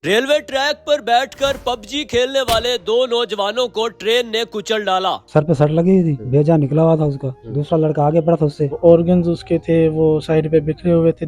Railway track पर बैठकर PUBG खेलने वाले दो नौजवानों को ट्रेन ने कुचल डाला। सर पे सट लगी हुई थी, भेजा निकला हुआ था उसका, दूसरा लड़का आगे पड़ा था उससे। ऑर्गन्स उसके थे वो साइड पे बिखरे हुए थे।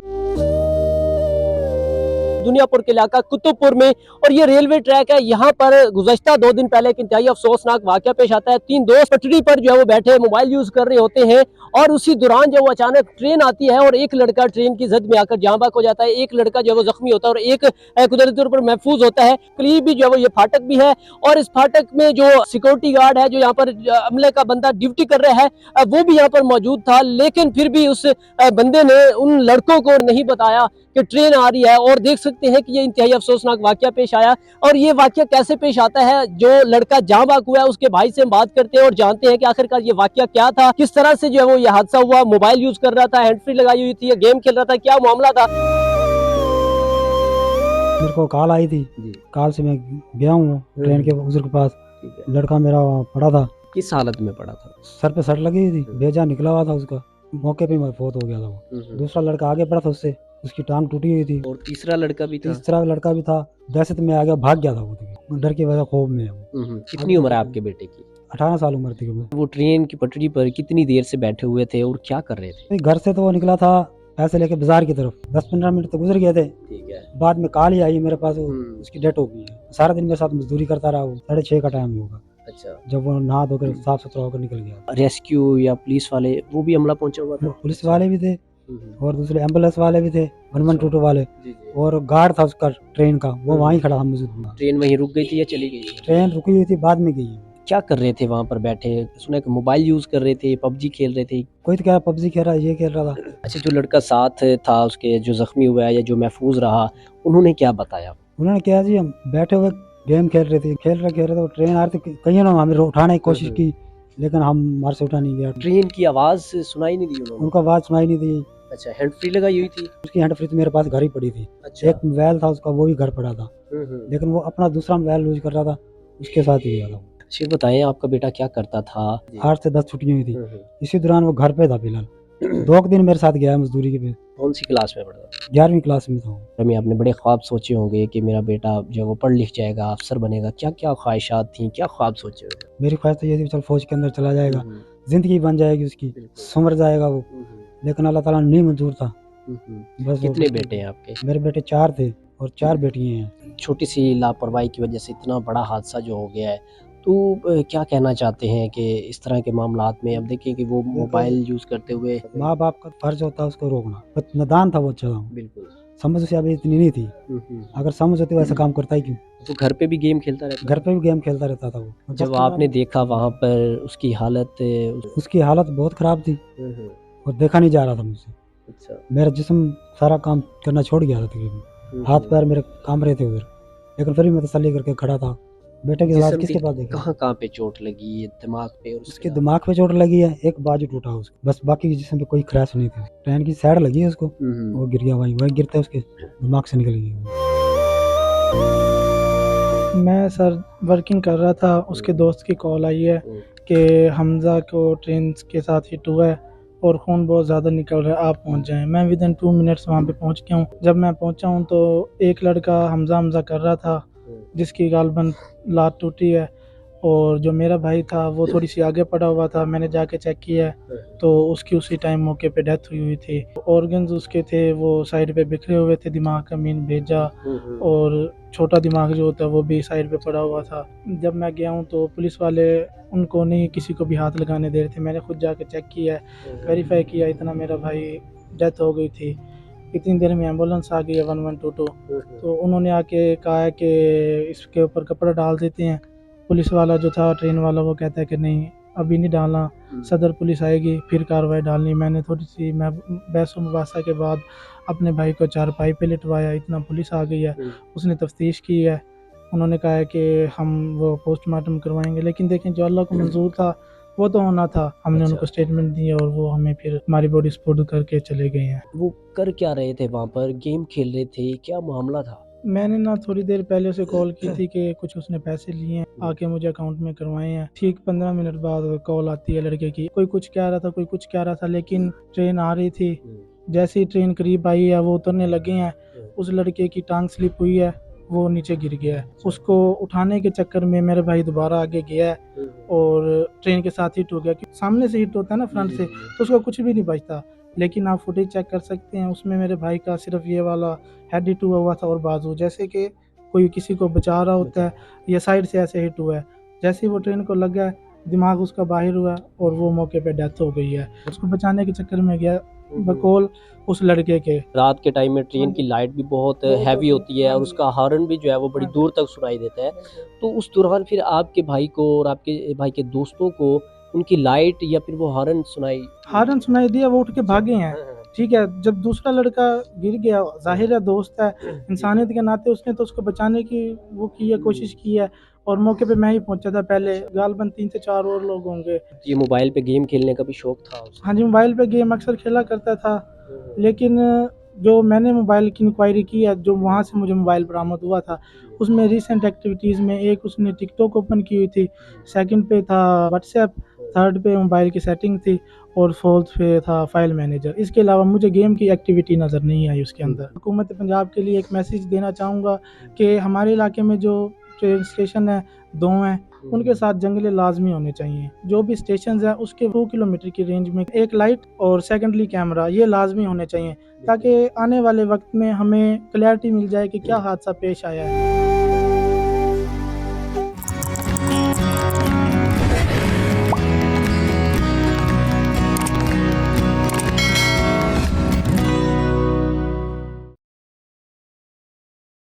दुनियापुर के इलाका कुतुबपुर में और ये रेलवे ट्रैक है। यहाँ पर गुज़श्ता 2 दिन पहले एक इंतहाई अफसोसनाक वाक़या पेश आता है। 3 दोस्त पटरी पर जो है वो बैठे मोबाइल यूज कर रहे होते हैं और उसी दौरान जो वो अचानक ट्रेन आती है और एक लड़का ट्रेन की जद में आकर जाँ बाक हो जाता है। एक लड़का जो है वो जख्मी होता है और एक कुदरती तौर पर महफूज होता है। करीब भी जो है वो ये फाटक भी है और इस फाटक में जो सिक्योरिटी गार्ड है जो यहाँ पर अमले का बंदा ड्यूटी कर रहा है वो भी यहाँ पर मौजूद था, लेकिन फिर भी उस बंदे ने उन लड़कों को नहीं बताया कि ट्रेन आ रही है। और देख सकते हैं कि ये इंतहाई अफसोसनाक वाकया पेश आया। और ये वाकया कैसे पेश आता है, जो लड़का जाँ बाक हुआ है उसके भाई से हम बात करते हैं और जानते हैं कि आखिरकार ये वाकया क्या था, किस तरह से जो है वो ये हादसा हुआ। मोबाइल यूज कर रहा था, हैंड फ्री लगाई हुई थी या गेम खेल रहा था, क्या मामला था। मेरे को कॉल आई थी, कॉल से मैं गया हूँ ट्रेन के उधर के पास। लड़का मेरा वहाँ पड़ा था। किस हालत में पड़ा था? सर पे सट लगी हुई थी, भेजा निकला हुआ था उसका, मौके पे मैं फौत हो गया था वो। दूसरा लड़का आगे पड़ा था उससे, उसकी टांग टूटी हुई थी। और तीसरा लड़का भी था? तीसरा लड़का भी था, दहशत में आ गया, भाग गया था वो, डर की वजह खौफ में है वो। कितनी उम्र है आपके बेटे की? 18 साल उम्र थी वो। वो ट्रेन की पटरी पर कितनी देर से बैठे हुए थे और क्या कर रहे थे? घर से तो वो निकला था पैसे लेके बाजार की तरफ, 10-15 मिनट तो गुजर गए थे। ठीक है। बाद में कॉल ही आई मेरे पास, उसकी डेथ हो गई है। सारा दिन मेरे साथ मजदूरी करता रहा वो। 6:30 का टाइम होगा अच्छा। जब वो नहा धोकर साफ सुथरा होकर निकल गया। रेस्क्यू या पुलिस वाले वो भी हमला पहुंचा हुआ था? पुलिस वाले भी थे और दूसरे एम्बुलेंस वाले भी थे, 1122 वाले। और गार्ड था उसका ट्रेन का, वो वहीं खड़ा था मौजूद। ट्रेन वहीं रुक गई थी या चली गई? ट्रेन रुकी हुई थी, बाद में गई। क्या कर रहे थे वहां पर बैठे? सुना कि मोबाइल यूज कर रहे थे, पबजी खेल रहे थे। कोई तो कह रहा पबजी खेल रहा, ये खेल रहा था। अच्छा, जो लड़का साथ था उसके, जो जख्मी हुआ है या जो महफूज रहा, उन्होंने क्या बताया? उन्होंने क्या जी, हम बैठे हुए गेम खेल रहे थे, खेल रहे थे, ट्रेन आ रही थी। कहीं ना हमें उठाने की कोशिश की, लेकिन हमारे से उठा नहीं गया। ट्रेन की आवाज सुनाई नहीं दी उन्होंने? उनका आवाज सुनाई नहीं दी। अच्छा, हैंड फ्री लगाई हुई थी? उसकी हैंड फ्री तो मेरे पास घर ही पड़ी थी। अच्छा। एक मोबाइल था उसका, वो भी घर पड़ा था, लेकिन वो अपना दूसरा मोबाइल यूज कर रहा था, उसके साथ ही गया था। अच्छा, बताएं आपका बेटा क्या करता था? 8 से 10 छुट्टियां हुई थी, इसी दौरान वो घर पे था फिलहाल। 2 दिन मेरे साथ गया मजदूरी के पे। कौन सी क्लास में पढ़ता? 11वीं क्लास में था। रमी, आपने बड़े ख्वाब सोचे होंगे कि मेरा बेटा जो वो पढ़ लिख जाएगा, अफसर बनेगा। क्या क्या ख्वाहिशात थी, क्या ख्वाब सोचे हुए? मेरी ख्वाहिश तो ये थी चल फौज के अंदर चला जाएगा, जिंदगी बन जाएगी उसकी, संवर जाएगा वो, लेकिन अल्लाह ताला नहीं मंजूर था। बस कितने बेटे हैं आपके? मेरे बेटे 4 थे और 4 बेटियां हैं। छोटी सी लापरवाही की वजह से इतना बड़ा हादसा जो हो गया है, तो क्या कहना चाहते हैं कि इस तरह के मामलात में अब देखिए कि वो मोबाइल यूज करते हुए, माँ बाप का फर्ज होता है उसको रोकना। बस नादान था वो, अच्छा था, बिल्कुल समझ उसे अभी इतनी नहीं थी। अगर समझ होती वैसा काम करता ही क्यों। वो घर पे भी गेम खेलता रहता? घर पे भी गेम खेलता रहता था वो। जब आपने देखा वहाँ पर उसकी हालत, उसकी हालत बहुत खराब थी और देखा नहीं जा रहा था मुझसे। अच्छा। मेरा जिस्म सारा काम करना छोड़ गया था तकरीबन, हाथ पैर मेरे काम रहे थे उधर, लेकिन फिर भी मैं तसल्ली करके खड़ा था। बेटे की लाश किसके पास देखा? कहाँ कहाँ पे चोट लगी? दिमाग पे? और उसके दिमाग पे चोट लगी है, एक बाजू टूटा उसका, बस बाकी जिस्म पे कोई क्रैश नहीं थी। ट्रेन की साइड लगी है उसको, वो गिर गया वहीं गिरते उसके दिमाग से निकल गई। मैं सर वर्किंग कर रहा था, उसके दोस्त की कॉल आई है कि हमजा को ट्रेन के साथ हिट हुआ है और खून बहुत ज़्यादा निकल रहा है, आप पहुंच जाएं। मैं विदिन 2 मिनट्स वहां पे पहुंच गया हूँ। जब मैं पहुंचा हूँ तो एक लड़का हमजा हमजा कर रहा था जिसकी गालबन लात टूटी है, और जो मेरा भाई था वो थोड़ी सी आगे पड़ा हुआ था। मैंने जाके चेक किया तो उसकी उसी टाइम मौके पे डेथ हुई थी। ऑर्गन्स उसके थे वो साइड पे बिखरे हुए थे, दिमाग का मीन भेजा और छोटा दिमाग जो होता है वो भी साइड पे पड़ा हुआ था। जब मैं गया हूँ तो पुलिस वाले उनको नहीं किसी को भी हाथ लगाने दे रहे थे। मैंने खुद जाके चेक किया, वेरीफाई किया, इतना मेरा भाई डेथ हो गई थी। इतनी देर में एम्बुलेंस आ गई है 1122, तो उन्होंने आके कहा है कि इसके ऊपर कपड़ा डाल देते हैं। पुलिस वाला जो था ट्रेन वाला वो कहता है कि नहीं अभी नहीं डालना, सदर पुलिस आएगी फिर कार्रवाई डालनी। मैंने थोड़ी सी बहस मुबासा के बाद अपने भाई को चारपाई पे लिटवाया, इतना पुलिस आ गई है, उसने तफ्तीश की है। उन्होंने कहा है कि हम वो पोस्टमार्टम करवाएंगे, लेकिन देखें जो अल्लाह को मंजूर था वो तो होना था। हमने उनको स्टेटमेंट दी और वो हमें फिर हमारी बॉडी स्पोर्ट करके चले गए हैं। वो कर क्या रहे थे वहाँ पर? गेम खेल रहे थे? क्या मामला था? मैंने ना थोड़ी देर पहले उसे कॉल की थी कि कुछ उसने पैसे लिए हैं, आके मुझे अकाउंट में करवाए हैं। ठीक 15 मिनट बाद कॉल आती है लड़के की, कोई कुछ कह रहा था, कोई कुछ कह रहा था, लेकिन ट्रेन आ रही थी। जैसे ही ट्रेन करीब आई है वो उतरने लगे हैं, उस लड़के की टांग स्लिप हुई है वो नीचे गिर गया है। उसको उठाने के चक्कर में मेरे भाई दोबारा आगे गया है और ट्रेन के साथ हिट हो गया। क्योंकि सामने से हिट होता है ना फ्रंट से, तो उसका कुछ भी नहीं बचता। लेकिन आप फुटेज चेक कर सकते हैं, उसमें मेरे भाई का सिर्फ ये वाला हेड हिट हुआ था और बाजू, जैसे कि कोई किसी को बचा रहा होता है, या साइड से ऐसे हिट हुआ है। जैसे ही वो ट्रेन को लगा, दिमाग उसका बाहर हुआ और वो मौके पे डेथ हो गई है। उसको बचाने के चक्कर में गया बकौल उस लड़के के। रात के टाइम में ट्रेन की लाइट भी बहुत हैवी होती है और उसका हॉर्न भी जो है वो बड़ी दूर तक सुनाई देता है। तो उस दौरान फिर आपके भाई को और आपके भाई के दोस्तों को उनकी लाइट या फिर वो हॉर्न सुनाई दिया, वो उठ के भागे हैं। ठीक है, जब दूसरा लड़का गिर गया, जाहिर है दोस्त है, इंसानियत के नाते उसने तो उसको बचाने की वो की है, कोशिश की है। और मौके पे मैं ही पहुंचा था पहले, गालबन 3 से 4 और लोग होंगे। ये मोबाइल पे गेम खेलने का भी शौक था उसे? हाँ जी, मोबाइल पे गेम अक्सर खेला करता था, लेकिन जो मैंने मोबाइल की इंक्वायरी की है, जो वहाँ से मुझे मोबाइल बरामद हुआ था, उसमें रिसेंट एक्टिविटीज़ में एक उसने टिकटॉक ओपन की हुई थी, सेकंड पे था व्हाट्सएप, थर्ड पे मोबाइल की सेटिंग थी और फोर्थ पे था फाइल मैनेजर। इसके अलावा मुझे गेम की एक्टिविटी नज़र नहीं आई उसके अंदर। हुकूमत पंजाब के लिए एक मैसेज देना चाहूँगा कि हमारे इलाके में जो ट्रेन स्टेशन है 2 हैं, उनके साथ जंगले लाजमी होने चाहिए। जो भी स्टेशन है उसके 2 किलोमीटर की रेंज में एक लाइट और सेकेंडली कैमरा, ये लाजमी होने चाहिए, ताकि आने वाले वक्त में हमें क्लैरिटी मिल जाए कि क्या हादसा पेश आया है।